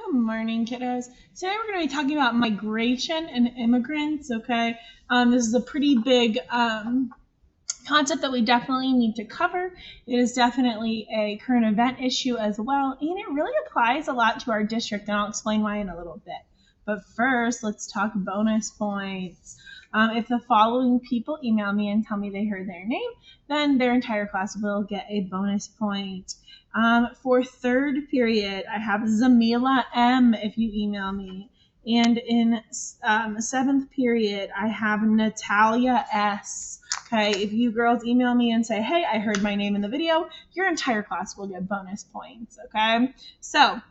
Good morning, kiddos. Today we're going to be talking about migration and immigrants, okay? This is a pretty big concept that we definitely need to cover. It is definitely a current event issue as well, and it really applies a lot to our district, and I'll explain why in a little bit. But first, let's talk bonus points. If the following people email me and tell me they heard their name, then their entire class will get a bonus point. For third period, I have Zamila M. if you email me. And in seventh period, I have Natalia S. Okay, if you girls email me and say, hey, I heard my name in the video, your entire class will get bonus points, okay? So,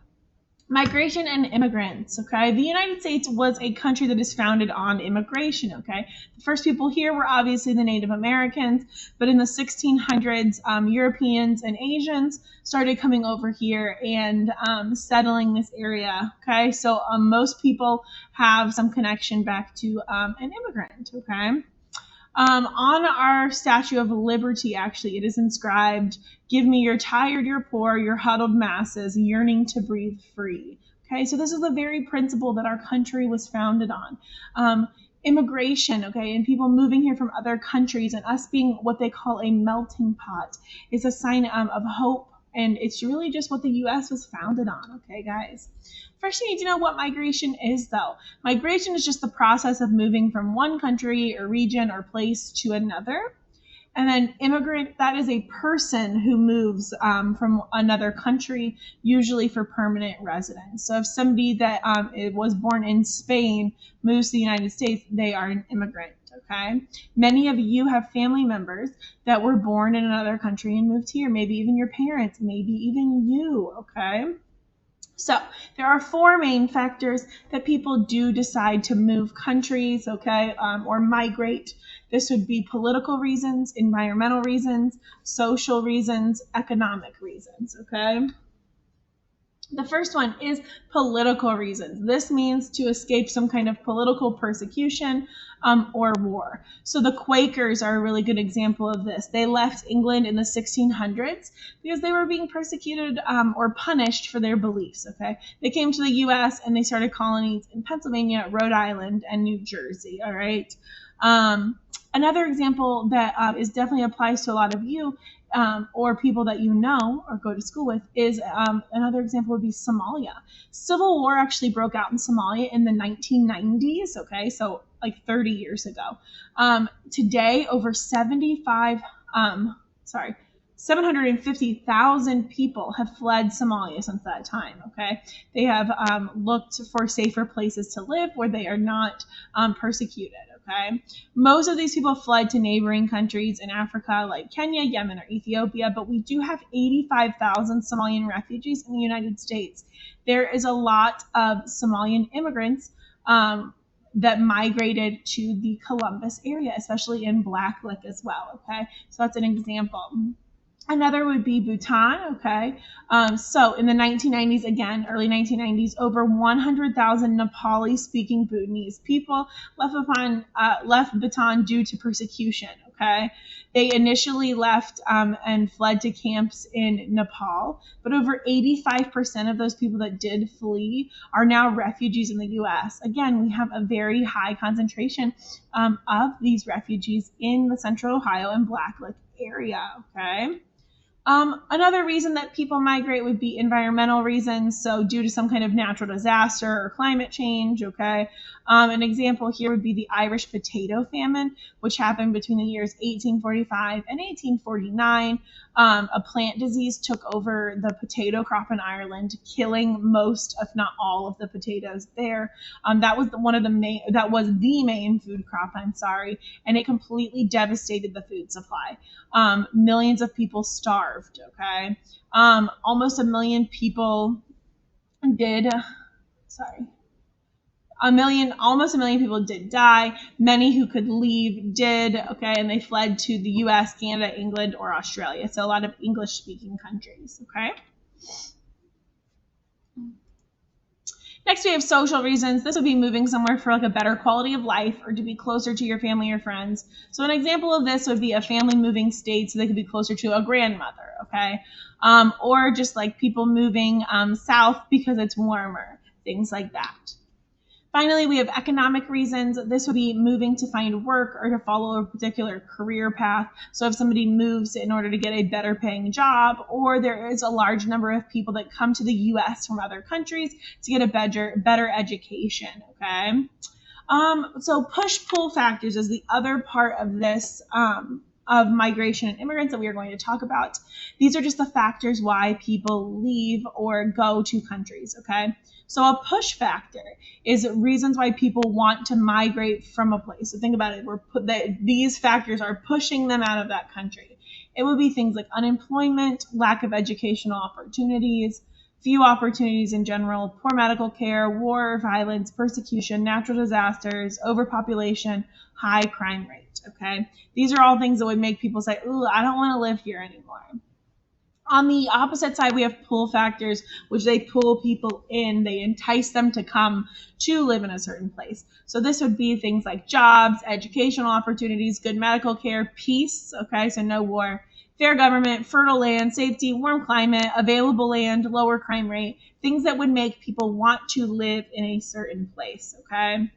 migration and immigrants, okay? The United States was a country that is founded on immigration, okay? The first people here were obviously the Native Americans, but in the 1600s, Europeans and Asians started coming over here and settling this area, okay? So most people have some connection back to an immigrant, okay? On our Statue of Liberty, actually, it is inscribed, give me your tired, your poor, your huddled masses, yearning to breathe free. Okay, so this is the very principle that our country was founded on. Immigration, okay, and people moving here from other countries and us being what they call a melting pot is a sign of hope, and it's really just what the U.S. was founded on, okay, guys? First, you need to know what migration is, though. Migration is just the process of moving from one country or region or place to another. And then immigrant, that is a person who moves from another country, usually for permanent residence. So if somebody that was born in Spain moves to the United States, they are an immigrant, okay? Many of you have family members that were born in another country and moved here, maybe even your parents, maybe even you, okay? So there are four main factors that people do decide to move countries, okay, or migrate. This would be political reasons, environmental reasons, social reasons, economic reasons, okay? The first one is political reasons. This means to escape some kind of political persecution or war. So the Quakers are a really good example of this. They left England in the 1600s because they were being persecuted or punished for their beliefs, okay? They came to the U.S. and they started colonies in Pennsylvania, Rhode Island, and New Jersey, all right? Another example that is definitely applies to a lot of you or people that you know or go to school with is another example would be Somalia. Civil war actually broke out in Somalia in the 1990s, okay, so like 30 years ago. Today, over 750,000 people have fled Somalia since that time, okay? They have looked for safer places to live where they are not persecuted, okay? Most of these people fled to neighboring countries in Africa like Kenya, Yemen, or Ethiopia, but we do have 85,000 Somalian refugees in the United States. There is a lot of Somalian immigrants that migrated to the Columbus area, especially in Black Lick as well, okay? So that's an example. Another would be Bhutan, okay? So in the 1990s, again, early 1990s, over 100,000 Nepali-speaking Bhutanese people left Bhutan due to persecution, okay? They initially left and fled to camps in Nepal, but over 85% of those people that did flee are now refugees in the U.S. Again, we have a very high concentration of these refugees in the Central Ohio and Black Lick area, okay? Another reason that people migrate would be environmental reasons, so due to some kind of natural disaster or climate change, okay? An example here would be the Irish potato famine, which happened between the years 1845 and 1849. A plant disease took over the potato crop in Ireland, killing most, if not all, of the potatoes there. That was the main food crop, and it completely devastated the food supply. Millions of people starved, okay? Almost a million people did, almost a million people did die. Many who could leave did, okay, and they fled to the US, Canada, England, or Australia. So a lot of English-speaking countries, okay? Next, we have social reasons. This would be moving somewhere for like a better quality of life or to be closer to your family or friends. So an example of this would be a family moving state so they could be closer to a grandmother, okay? Or just like people moving south because it's warmer, things like that. Finally, we have economic reasons. This would be moving to find work or to follow a particular career path. So if somebody moves in order to get a better paying job, or there is a large number of people that come to the US from other countries to get a better education, okay? So push-pull factors is the other part of this of migration and immigrants that we are going to talk about. These are just the factors why people leave or go to countries, okay? So a push factor is reasons why people want to migrate from a place. So think about it. These factors are pushing them out of that country. It would be things like unemployment, lack of educational opportunities, few opportunities in general, poor medical care, war, violence, persecution, natural disasters, overpopulation, high crime rate, okay? These are all things that would make people say, ooh, I don't want to live here anymore. On the opposite side, we have pull factors, which they pull people in. They entice them to come to live in a certain place. So this would be things like jobs, educational opportunities, good medical care, peace, okay, so no war, fair government, fertile land, safety, warm climate, available land, lower crime rate, things that would make people want to live in a certain place, okay?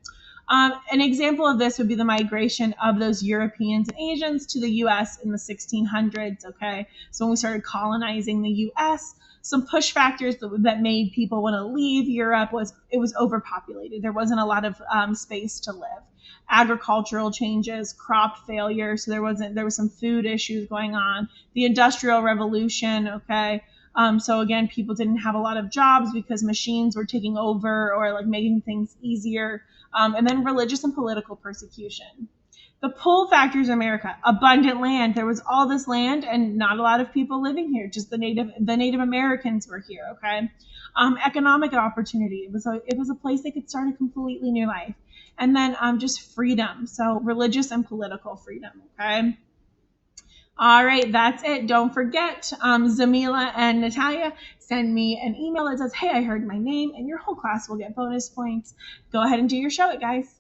An example of this would be the migration of those Europeans and Asians to the US in the 1600s, okay? So when we started colonizing the US, some push factors that made people want to leave Europe was it was overpopulated. There wasn't a lot of space to live. Agricultural changes, crop failure, so there was some food issues going on. The Industrial Revolution, okay? So again, people didn't have a lot of jobs because machines were taking over or like making things easier. And then religious and political persecution. The pull factors in America, abundant land. There was all this land and not a lot of people living here. Just the Native Americans were here, okay? Economic opportunity. It was a place they could start a completely new life. And then just freedom. So religious and political freedom, okay? All right, that's it. Don't forget, Zamila and Natalia, send me an email that says, hey, I heard my name, and your whole class will get bonus points. Go ahead and do your show it, guys.